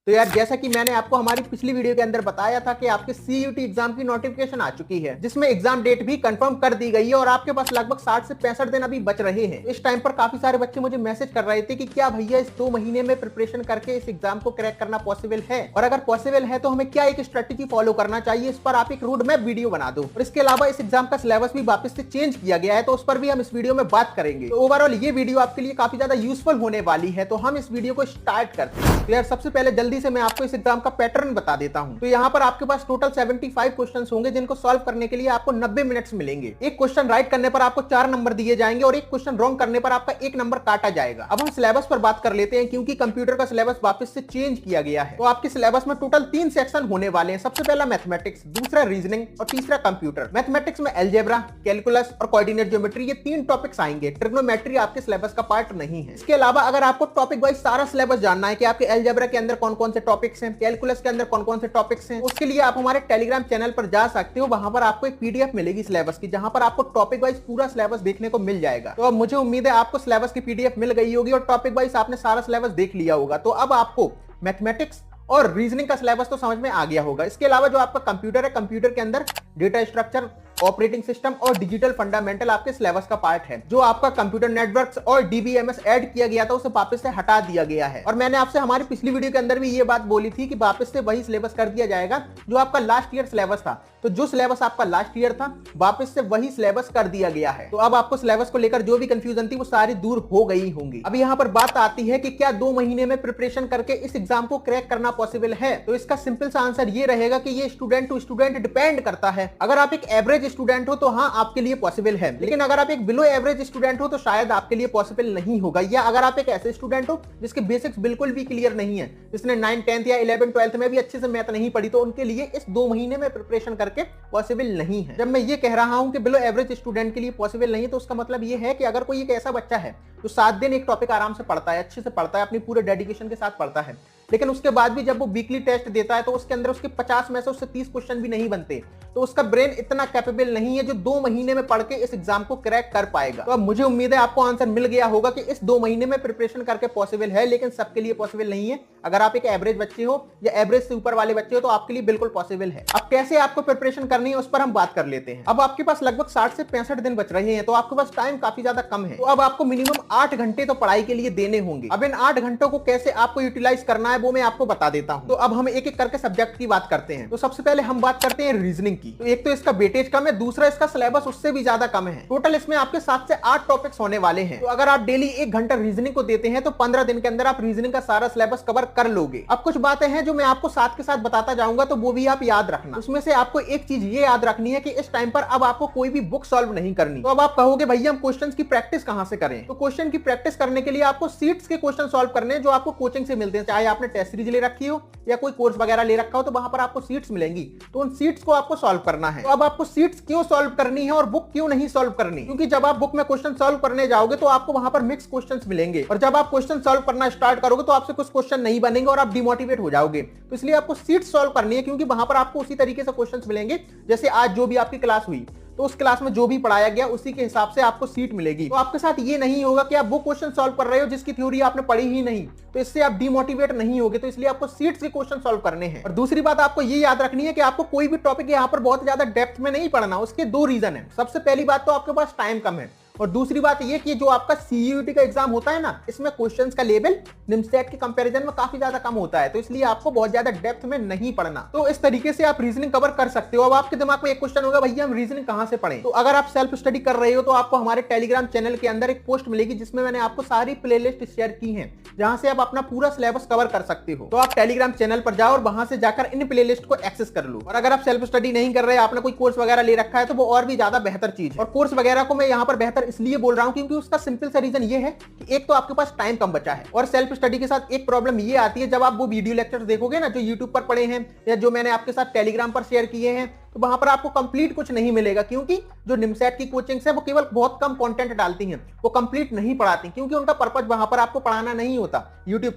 तो यार जैसा कि मैंने आपको हमारी पिछली वीडियो के अंदर बताया था कि आपके सीयूटी एग्जाम की नोटिफिकेशन आ चुकी है, जिसमें एग्जाम डेट भी कंफर्म कर दी गई है और आपके पास लगभग 60 से 65 दिन अभी बच रहे हैं। इस टाइम पर काफी सारे बच्चे मुझे मैसेज कर रहे थे कि क्या भैया इस 2 महीने में प्रिपरेशन करके इस एग्जाम को क्रैक करना पॉसिबल है, और अगर पॉसिबल है तो हमें क्या एक स्ट्रेटेजी फॉलो करना चाहिए, इस पर आप एक रोड मैप वीडियो बना दो। और इसके अलावा इस एग्जाम का सिलेबस भी वापस से चेंज किया गया है, तो उस पर भी हम इस वीडियो में बात करेंगे। तो ओवरऑल ये वीडियो आपके लिए काफी ज्यादा यूजफुल होने वाली है, तो हम इस वीडियो को स्टार्ट करते हैं। तो यार सबसे पहले जल्दी से मैं आपको इस एग्जाम का पैटर्न बता देता हूं। तो यहाँ पर आपके पास टोटल 75 क्वेश्चंस होंगे, जिनको सॉल्व करने के लिए आपको 90 मिनट्स मिलेंगे। एक क्वेश्चन राइट करने पर आपको 4 नंबर दिए जाएंगे और एक क्वेश्चन रॉन्ग करने पर आपका 1 नंबर काटा जाएगा। अब हम सिलेबस पर बात कर लेते हैं, क्योंकि कंप्यूटर का सिलेबस वापस से चेंज किया गया है। तो आपके सिलेबस में टोटल 3 सेक्शन होने वाले हैं। सबसे पहला मैथमेटिक्स, दूसरा रीजनिंग और तीसरा कंप्यूटर। मैथमेटिक्स में अलजेब्रा, कैलकुलस और कोऑर्डिनेट ज्योमेट्री, ये 3 टॉपिक्स आएंगे। ट्रिग्नोमेट्री आपके सिलेबस का पार्ट नहीं है। इसके अलावा अगर आपको टॉपिक वाइज सारा सिलेबस जानना है कि आपके अलजेब्रा के अंदर कौन कौन से टॉपिक्स हैं, कैलकुलस के अंदर कौन कौन से टॉपिक्स हैं, उसके लिए आप हमारे टेलीग्राम चैनल पर जा सकते हो। वहां पर आपको एक पीडीएफ मिलेगी सिलेबस की, जहां पर आपको टॉपिक वाइज पूरा सिलेबस देखने को मिल जाएगा। तो अब मुझे उम्मीद है आपको सिलेबस की पीडीएफ मिल गई होगी और टॉपिक वाइज आपने सारा सिलेबस देख लिया होगा। तो अब आपको मैथमेटिक्स और रीजनिंग का सिलेबस तो समझ में आ गया होगा। इसके अलावा जो आपका कंप्यूटर है, कंप्यूटर के अंदर डेटा स्ट्रक्चर, ऑपरेटिंग सिस्टम और डिजिटल फंडामेंटल आपके सिलेबस का पार्ट है। जो आपका कंप्यूटर नेटवर्क्स और डीबीएमएस ऐड किया गया था, उसे वापस से हटा दिया गया है। और मैंने आपसे हमारी पिछली वीडियो के अंदर भी ये बात बोली थी कि वापस से वही सिलेबस कर दिया जाएगा जो आपका लास्ट ईयर सिलेबस था। तो जो सिलेबस आपका लास्ट ईयर था, वापस से वही सिलेबस कर दिया गया है। तो अब आपको सिलेबस को लेकर जो भी कंफ्यूजन थी वो सारी दूर हो गई होंगी। अब यहाँ पर बात आती है कि क्या 2 महीने में प्रिपरेशन करके इस एग्जाम को क्रैक करना पॉसिबल है। तो इसका सिंपल सा आंसर ये रहेगा कि ये स्टूडेंट टू स्टूडेंट डिपेंड करता है। अगर आप एक एवरेज स्टूडेंट हो तो हाँ आपके लिए पॉसिबल है, लेकिन अगर आप एक बिलो एवरेज स्टूडेंट हो तो शायद आपके लिए पॉसिबल नहीं होगा। या अगर आप एक ऐसे स्टूडेंट हो जिसके बेसिक्स बिल्कुल भी क्लियर नहीं है, जिसने 9th 10th या 11th 12th में भी अच्छे से मैथ नहीं पढ़ी, तो उनके लिए इस 2 महीने में प्रिपरेशन करके पॉसिबल नहीं है। जब मैं ये कह रहा हूं कि बिलो एवरेज स्टूडेंट के लिए पॉसिबल नहीं है, तो उसका मतलब ये है कि अगर कोई एक ऐसा बच्चा है जो 7 दिन एक टॉपिक आराम से पढ़ता है, अच्छे से पढ़ता है, अपनी पूरे डेडिकेशन के साथ पढ़ता है, लेकिन उसके बाद भी जब वो वीकली टेस्ट देता है तो उसके अंदर उसके 50 में से उससे 30 क्वेश्चन भी नहीं बनते, तो उसका ब्रेन इतना कैपेबल नहीं है जो 2 महीने में पढ़ के इस एग्जाम को क्रैक कर पाएगा। तो अब मुझे उम्मीद है आपको आंसर मिल गया होगा कि इस 2 महीने में प्रिपरेशन करके पॉसिबल है, लेकिन सबके लिए पॉसिबल नहीं है। अगर आप एक एवरेज बच्चे हो या एवरेज से ऊपर वाले बच्चे हो तो आपके लिए बिल्कुल पॉसिबल है। अब कैसे आपको प्रिपरेशन करनी है उस पर हम बात कर लेते हैं। अब आपके पास लगभग 60 से 65 दिन बच रहे हैं, तो आपके पास टाइम काफी ज्यादा कम है। तो अब आपको मिनिमम 8 घंटे तो पढ़ाई के लिए देने होंगे। अब इन 8 घंटों को कैसे आपको यूटिलाइज करना है वो मैं आपको बता देता हूं। तो अब हम एक एक करके सब्जेक्ट की बात करते हैं। तो सबसे पहले हम बात करते हैं रीजनिंग की। तो एक तो इसका वेटेज कम है, दूसरा इसका सिलेबस उससे भी ज्यादा कम है। टोटल इसमें आपके 7 से 8 टॉपिक्स होने वाले हैं। तो अगर आप डेली 1 घंटा रीजनिंग को देते हैं तो 15 दिन के अंदर आप रीजनिंग का सारा सिलेबस कवर कर लोगे। अब कुछ बातें हैं जो मैं आपको साथ के साथ बताता जाऊंगा, तो वो भी आप याद रखना। उसमें से आपको एक चीज ये याद रखनी है कि इस टाइम पर अब आपको कोई भी बुक सॉल्व नहीं करनी। तो अब आप कहोगे भैया हम क्वेश्चंस की प्रैक्टिस कहां से करें। तो क्वेश्चन की प्रैक्टिस करने के लिए आपको सीट्स के क्वेश्चन सॉल्व करने हैं जो आपको कोचिंग से मिलते हैं। चाहे आपने टेस्ट सीरीज ले रखी हो या कोई कोर्स वगैरह ले रखा हो, तो वहां पर आपको सीट्स मिलेंगी, तो उन सीट्स को आपको सॉल्व करना है। तो अब आपको सीट्स क्यों सॉल्व करनी है और बुक क्यों नहीं सॉल्व करनी, क्योंकि जब आप बुक में क्वेश्चन सॉल्व करने जाओगे तो आपको वहां पर मिक्स क्वेश्चंस मिलेंगे, और जब आप क्वेश्चन सॉल्व करना स्टार्ट करोगे तो आपसे कुछ क्वेश्चन नहीं बनेंगे और आप डिमोटिवेट हो जाओगे। तो इसलिए आपको सीट्स सॉल्व करनी है, क्योंकि वहां पर आपको उसी तरीके से क्वेश्चंस मिलेंगे जैसे आज जो भी आपकी क्लास हुई, तो उस क्लास में जो भी पढ़ाया गया उसी के हिसाब से आपको सीट मिलेगी। तो आपके साथ ये नहीं होगा कि आप वो क्वेश्चन सॉल्व कर रहे हो जिसकी थ्योरी आपने पढ़ी ही नहीं, तो इससे आप डिमोटिवेट नहीं होगे। तो इसलिए आपको सीट्स के क्वेश्चन सॉल्व करने हैं। और दूसरी बात आपको ये याद रखनी है कि आपको कोई भी टॉपिक यहाँ पर बहुत ज्यादा डेप्थ में नहीं पढ़ना। उसके 2 रीजन है। सबसे पहली बात तो आपके पास टाइम कम है, और दूसरी बात ये कि जो आपका सीयूटी का एग्जाम होता है ना, इसमें क्वेश्चंस का लेवल निमसेट के कंपैरिजन में काफी ज्यादा कम होता है, तो इसलिए आपको बहुत ज्यादा डेप्थ में नहीं पढ़ना। तो इस तरीके से आप रीजनिंग कवर कर सकते हो। अब आपके दिमाग में एक क्वेश्चन होगा भैया हम रीजनिंग कहां से पढ़ें। तो अगर आप सेल्फ स्टडी कर रहे हो तो आपको हमारे टेलीग्राम चैनल के अंदर एक पोस्ट मिलेगी जिसमें मैंने आपको सारी प्लेलिस्ट शेयर की है, जहां से आप अपना पूरा सिलेबस कवर कर सकते हो। तो आप टेलीग्राम चैनल पर जाओ और वहां से जाकर इन प्लेलिस्ट को एक्सेस कर लो। और अगर आप सेल्फ स्टडी नहीं कर रहे, आपने कोई कोर्स वगैरह ले रखा है, तो वो और भी ज्यादा बेहतर चीज है। और कोर्स वगैरह को मैं यहाँ पर बेहतर इसलिए बोल रहा हूँ क्योंकि उसका सिंपल सा रीजन ये है कि एक तो आपके पास टाइम कम बचा है, और सेल्फ स्टडी के साथ एक प्रॉब्लम ये आती है, जब आप वो वीडियो लेक्चर्स देखोगे ना जो यूट्यूब पर पड़े हैं या जो मैंने आपके साथ टेलीग्राम पर शेयर किए हैं, तो वहां पर आपको कंप्लीट कुछ नहीं मिलेगा, क्योंकि जो निमसेट की कोचिंग्स है वो केवल बहुत कम कंटेंट डालती हैं, वो कंप्लीट नहीं पढ़ाती, क्योंकि उनका पर्पज वहां पर आपको पढ़ाना नहीं होता। यूट्यूब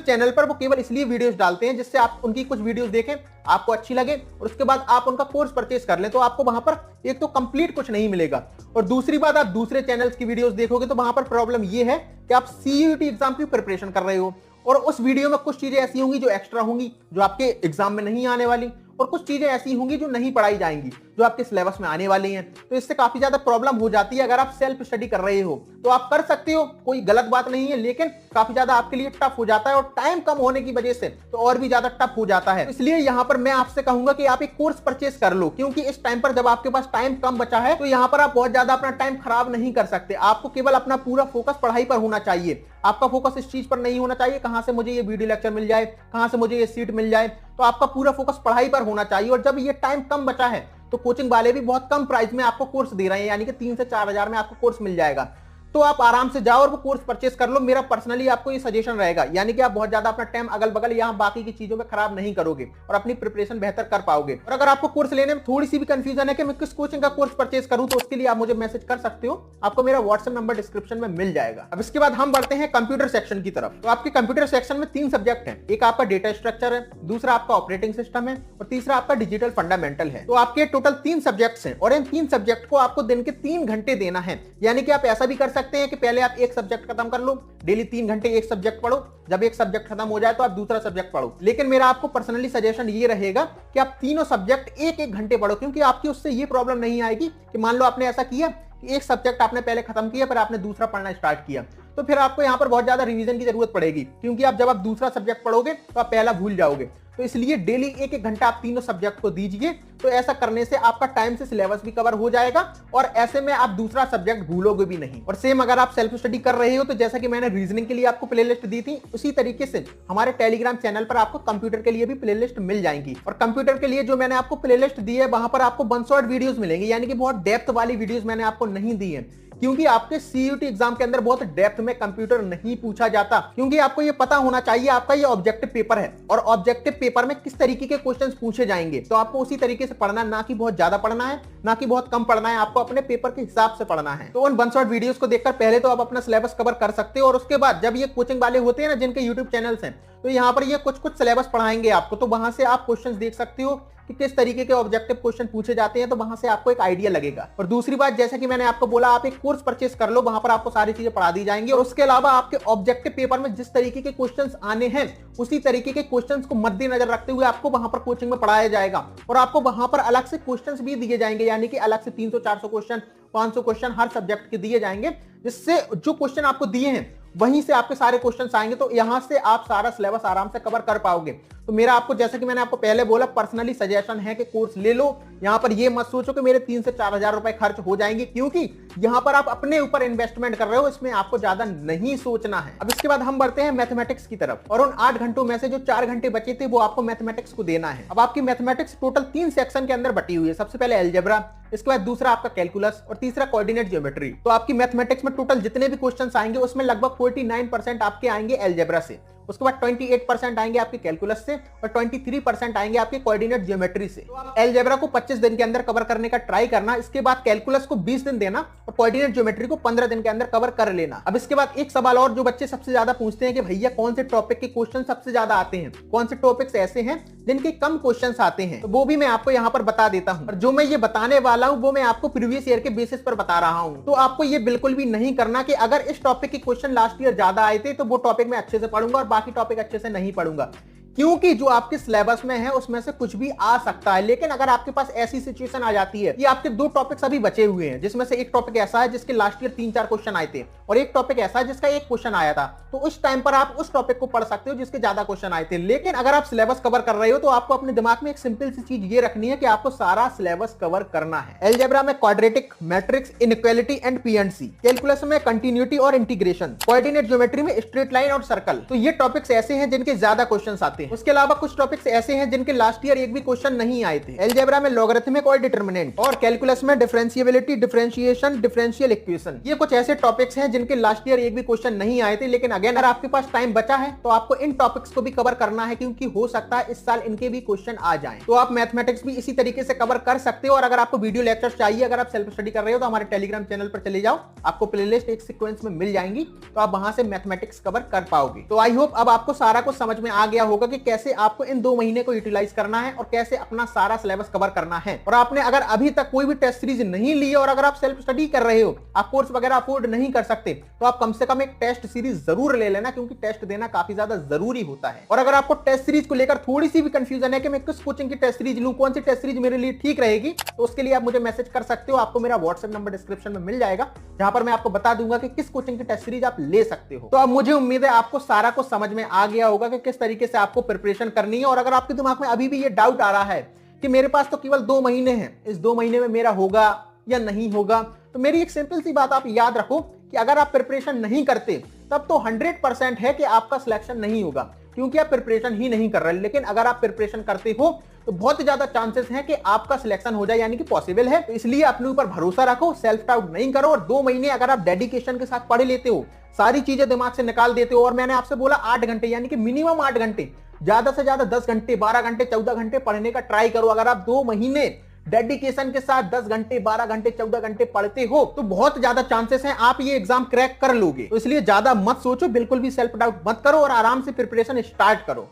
चैनल पर वो केवल इसलिए वीडियोस डालते हैं जिससे आप उनकी कुछ वीडियोस देखें, आपको अच्छी लगे और उसके बाद आप उनका कोर्स परचेज कर लें। तो आपको वहां पर एक तो कंप्लीट कुछ नहीं मिलेगा, और दूसरी बात आप दूसरे चैनल्स की वीडियोस देखोगे तो वहां पर प्रॉब्लम ये है कि आप सीयूटी एग्जाम की प्रिपरेशन कर रहे हो और उस वीडियो में कुछ चीजें ऐसी होंगी जो एक्स्ट्रा होंगी, जो आपके एग्जाम में नहीं आने वाली, और कुछ चीजें ऐसी होंगी जो नहीं पढ़ाई जाएंगी, जो आपके सिलेबस में आने वाली हैं। तो इससे काफी ज्यादा प्रॉब्लम हो जाती है। अगर आप सेल्फ स्टडी कर रहे हो तो आप कर सकते हो, कोई गलत बात नहीं है, लेकिन काफी ज्यादा आपके लिए टफ हो जाता है और टाइम कम होने की वजह से तो और भी ज्यादा टफ हो जाता है। इसलिए यहाँ पर मैं आपसे कहूंगा कि आप एक कोर्स परचेस कर लो, क्योंकि इस टाइम पर जब आपके पास टाइम कम बचा है तो यहाँ पर आप बहुत ज्यादा अपना टाइम खराब नहीं कर सकते। आपको केवल अपना पूरा फोकस पढ़ाई पर होना चाहिए। आपका फोकस इस चीज पर नहीं होना चाहिए कहां से मुझे ये वीडियो लेक्चर मिल जाए, कहां से मुझे ये सीट मिल जाए। तो आपका पूरा फोकस पढ़ाई पर होना चाहिए। और जब ये टाइम कम बचा है तो कोचिंग वाले भी बहुत कम प्राइस में आपको कोर्स दे रहे हैं, यानी कि 3 से 4 हजार में आपको कोर्स मिल जाएगा। तो आप आराम से जाओ और वो कोर्स परचेस कर लो। मेरा पर्सनली आपको ये सजेशन रहेगा, यानी कि आप बहुत ज्यादा अपना टाइम अगल बगल यहाँ बाकी की चीजों में खराब नहीं करोगे और अपनी प्रिपरेशन बेहतर कर पाओगे। और अगर आपको कोर्स लेने में थोड़ी सी भी कंफ्यूजन है कि मैं किस कोचिंग का कोर्स परचेस करूं, तो उसके लिए आप मुझे मैसेज कर सकते हो। आपको मेरा व्हाट्सएप नंबर डिस्क्रिप्शन में मिल जाएगा। अब इसके बाद हम बढ़ते हैं कंप्यूटर सेक्शन की तरफ। तो आपके कंप्यूटर सेक्शन में 3 सब्जेक्ट है। एक आपका डेटा स्ट्रक्चर है, दूसरा आपका ऑपरेटिंग सिस्टम है और तीसरा आपका डिजिटल फंडामेंटल है। तो आपके टोटल 3 सब्जेक्ट्स हैं और इन 3 सब्जेक्ट को आपको दिन के 3 घंटे देना है। यानी कि आप ऐसा भी कर सकते हैं कि पहले आप एक सब्जेक्ट खत्म कर लो, डेली 3 घंटे एक सब्जेक्ट पढ़ो, जब एक सब्जेक्ट खत्म हो जाए तो आप दूसरा सब्जेक्ट पढ़ो। लेकिन मेरा आपको पर्सनली सजेशन ये रहेगा कि आप तीनों सब्जेक्ट एक घंटे पढ़ो, क्योंकि आपकी उससे ये प्रॉब्लम नहीं आएगी कि मान लो आपने ऐसा किया कि एक सब्जेक्ट आपने पहले खत्म किया पर आपने दूसरा पढ़ना स्टार्ट किया, तो फिर आपको यहाँ पर बहुत ज्यादा रिवीजन की जरूरत पड़ेगी, क्योंकि आप जब आप दूसरा सब्जेक्ट पढ़ोगे तो आप पहला भूल जाओगे। तो इसलिए डेली एक घंटा आप तीनों सब्जेक्ट को दीजिए। तो ऐसा करने से आपका टाइम से सिलेबस भी कवर हो जाएगा और ऐसे में आप दूसरा सब्जेक्ट भूलोगे भी नहीं। और सेम अगर आप सेल्फ स्टडी कर रहे हो तो जैसा कि मैंने रीजनिंग के लिए आपको प्लेलिस्ट दी थी, उसी तरीके से हमारे टेलीग्राम चैनल पर आपको कंप्यूटर के लिए भी प्लेलिस्ट मिल जाएंगी। और कंप्यूटर के लिए जो मैंने आपको प्लेलिस्ट दी है वहां पर आपको वन शॉट वीडियोस मिलेंगी, यानी कि बहुत डेप्थ वाली वीडियोस मैंने आपको नहीं दी है, क्योंकि आपके सीयूटी एग्जाम के अंदर बहुत डेप्थ में कंप्यूटर नहीं पूछा जाता। क्योंकि आपको ये पता होना चाहिए आपका ये ऑब्जेक्टिव पेपर है और ऑब्जेक्टिव पेपर में किस तरीके के क्वेश्चंस पूछे जाएंगे। तो आपको उसी तरीके से पढ़ना, ना कि बहुत ज्यादा पढ़ना है, ना कि बहुत कम पढ़ना है, आपको अपने पेपर के हिसाब से पढ़ना है। तो उन वन शॉट वीडियोस को देखकर पहले तो आप अपना सिलेबस कवर कर सकते हो और उसके बाद जब ये कोचिंग वाले होते हैं ना जिनके यूट्यूब चैनल्स हैं, तो यहाँ पर ये कुछ सिलेबस पढ़ाएंगे आपको, तो वहां से आप क्वेश्चंस देख सकते हो कि किस तरीके के ऑब्जेक्टिव क्वेश्चन पूछे जाते हैं। तो वहां से आपको एक आइडिया लगेगा। और दूसरी बात, जैसा कि मैंने आपको बोला, आप एक कोर्स परचेस कर लो, वहां पर आपको सारी चीजें पढ़ा दी जाएंगी। और उसके अलावा आपके ऑब्जेक्टिव पेपर में जिस तरीके के क्वेश्चंस आने हैं उसी तरीके के क्वेश्चंस को मद्देनजर रखते हुए आपको वहां पर कोचिंग में पढ़ाया जाएगा। और आपको वहां पर अलग से क्वेश्चंस भी दिए जाएंगे, यानी कि अलग से 300-400 क्वेश्चन, 500 क्वेश्चन हर सब्जेक्ट के दिए जाएंगे, जिससे जो क्वेश्चन आपको दिए हैं वहीं से आपके सारे क्वेश्चंस आएंगे। तो यहां से आप सारा सिलेबस आराम से कवर कर पाओगे। तो मेरा आपको, जैसा कि मैंने आपको पहले बोला, पर्सनली सजेशन है कि कोर्स ले लो। यहां पर ये मत सोचो कि मेरे 3 से 4 हजार रुपए खर्च हो जाएंगे, क्योंकि यहां पर आप अपने ऊपर इन्वेस्टमेंट कर रहे हो, इसमें आपको ज्यादा नहीं सोचना है। अब इसके बाद हम बढ़ते हैं मैथमेटिक्स की तरफ। और उन 8 घंटों में से जो 4 घंटे बचे थे वो आपको मैथमेटिक्स को देना है। अब आपकी मैथमेटिक्स टोटल 3 सेक्शन के अंदर बटी हुई है। सबसे पहले अलजेब्रा, इसके बाद दूसरा आपका कैलकुलस और तीसरा कोऑर्डिनेट ज्योमेट्री। तो आपकी मैथमेटिक्स में टोटल जितने भी क्वेश्चंस आएंगे उसमें लगभग 49% आपके आएंगे अलजेब्रा से, उसके बाद 28% आएंगे आपके कैलकुलस से और 23% आएंगे आपके कोऑर्डिनेट ज्योमेट्री से। तो आप अलजेब्रा को 25 दिन के अंदर कवर करने का ट्राई करना, इसके बाद कैलकुलस को 20 दिन देना और कोऑर्डिनेट ज्योमेट्री को 15 दिन के अंदर कवर कर लेना। अब इसके बाद एक सवाल और जो बच्चे सबसे ज्यादा पूछते हैं कि भैया कौन से टॉपिक के क्वेश्चन सबसे ज्यादा आते हैं, कौन से टॉपिक्स ऐसे हैं जिनके कम क्वेश्चंस आते हैं, तो वो भी मैं आपको यहाँ पर बता देता हूँ। और जो मैं ये बताने वाला हूँ वो मैं आपको प्रीवियस ईयर के बेसिस पर बता रहा हूँ। तो आपको ये बिल्कुल भी नहीं करना कि अगर इस टॉपिक के क्वेश्चन लास्ट ईयर ज्यादा आए थे तो वो टॉपिक मैं अच्छे से पढ़ूंगा और बाकी टॉपिक अच्छे से नहीं पढ़ूंगा, क्योंकि जो आपके सिलेबस में है उसमें से कुछ भी आ सकता है। लेकिन अगर आपके पास ऐसी सिचुएशन आ जाती है कि आपके 2 टॉपिक्स अभी बचे हुए हैं, जिसमें से एक टॉपिक ऐसा है जिसके लास्ट ईयर 3-4 क्वेश्चन आए थे और एक टॉपिक ऐसा है जिसका 1 क्वेश्चन आया था, तो उस टाइम पर आप उस टॉपिक को पढ़ सकते हो जिसके ज्यादा क्वेश्चन आए थे। लेकिन अगर आप सिलेबस कवर कर रहे हो तो आपको अपने दिमाग में एक सिंपल सी चीज ये रखनी है कि आपको सारा सिलेबस कवर करना है। अलजेब्रा में quadratic, matrix, inequality and PNC, calculus में कंटिन्यूटी और इंटीग्रेशन, कोऑर्डिनेट ज्योमेट्री में स्ट्रेट लाइन और सर्कल। तो ये टॉपिक्स ऐसे हैं जिनके ज्यादा क्वेश्चन आते हैं। उसके अलावा कुछ टॉपिक्स ऐसे हैं जिनके लास्ट ईयर एक भी क्वेश्चन नहीं आए थे। अलजेब्रा में लॉगरिथमिक और डिटरमिनेंट, और कैलकुलस में डिफरेंशिएबिलिटी, डिफरेंशिएशन, डिफरेंशियल इक्वेशन। ये कुछ ऐसे टॉपिक्स हैं जिनके लास्ट ईयर एक भी क्वेश्चन नहीं आए थे। लेकिन अगर आपके पास टाइम बचा है तो आपको इन टॉपिक्स को भी कवर करना है, क्योंकि हो सकता है इस साल इनके भी क्वेश्चन आ जाएं। तो आप मैथमेटिक्स भी इसी तरीके से कवर कर सकते हो। और अगर आपको वीडियो लेक्चर चाहिए, अगर आप सेल्फ स्टडी कर रहे हो, तो हमारे टेलीग्राम चैनल पर चले जाओ, आपको प्लेलिस्ट एक सीक्वेंस में मिल जाएंगी, तो आप वहां से मैथमेटिक्स कवर कर पाओगे। तो आई होप अब आपको सारा कुछ समझ में आ गया होगा कि कैसे आपको इन 2 महीने को यूटिलाइज करना है और कैसे अपना सारा सिलेबस कवर करना है। और आपने अगर अभी तक कोई भी टेस्ट सीरीज नहीं ली है और अगर आप सेल्फ स्टडी कर रहे हो, आप कोर्स वगैरह अफोर्ड नहीं कर सकते, तो आप कम से कम एक टेस्ट सीरीज जरूर ले लेना, क्योंकि टेस्ट देना काफी ज्यादा जरूरी होता है। और अगर आपको टेस्ट सीरीज को लेकर थोड़ी सी भी कंफ्यूजन है कि मैं किस कोचिंग की टेस्ट सीरीज लूं, कौन सी टेस्ट सीरीज मेरे लिए ठीक रहेगी, तो उसके लिए आप मुझे मैसेज कर सकते हो। आपको मेरा व्हाट्सएप नंबर डिस्क्रिप्शन में मिल जाएगा, जहां पर मैं आपको बता दूंगा कि किस कोचिंग की टेस्ट सीरीज आप ले सकते हो। तो अब मुझे उम्मीद है आपको सारा कुछ समझ में आ गया होगा कि किस तरीके से आपको प्रिपरेशन करनी है। और अगर आपके दिमाग में अभी भी ये डाउट आ रहा है कि मेरे पास तो केवल 2 महीने हैं, इस 2 महीने में मेरा होगा या नहीं होगा, तो मेरी एक सिंपल सी बात आप याद रखो कि अगर आप प्रिपरेशन नहीं करते तब तो 100% है कि आपका सिलेक्शन नहीं होगा, क्योंकि आप प्रिपरेशन ही नहीं कर रहे। लेकिन अगर आप प्रिपरेशन करते हो तो बहुत ज्यादा चांसेस हैं कि आपका सिलेक्शन हो जाए, यानी कि पॉसिबल है। तो इसलिए अपने ऊपर भरोसा रखो, सेल्फ डाउट नहीं करो, और 2 महीने अगर आप डेडिकेशन के साथ पढ़ लेते हो, सारी चीजें दिमाग से निकाल देते हो, और मैंने आपसे बोला 8 घंटे, यानी कि मिनिमम 8 घंटे, ज्यादा से ज्यादा 10 घंटे, 12 घंटे, 14 घंटे पढ़ने का ट्राई करो। अगर आप 2 महीने डेडिकेशन के साथ 10 घंटे, 12 घंटे, 14 घंटे पढ़ते हो तो बहुत ज्यादा चांसेस हैं आप ये एग्जाम क्रैक कर लोगे। तो इसलिए ज्यादा मत सोचो, बिल्कुल भी सेल्फ डाउट मत करो और आराम से प्रिपरेशन स्टार्ट करो।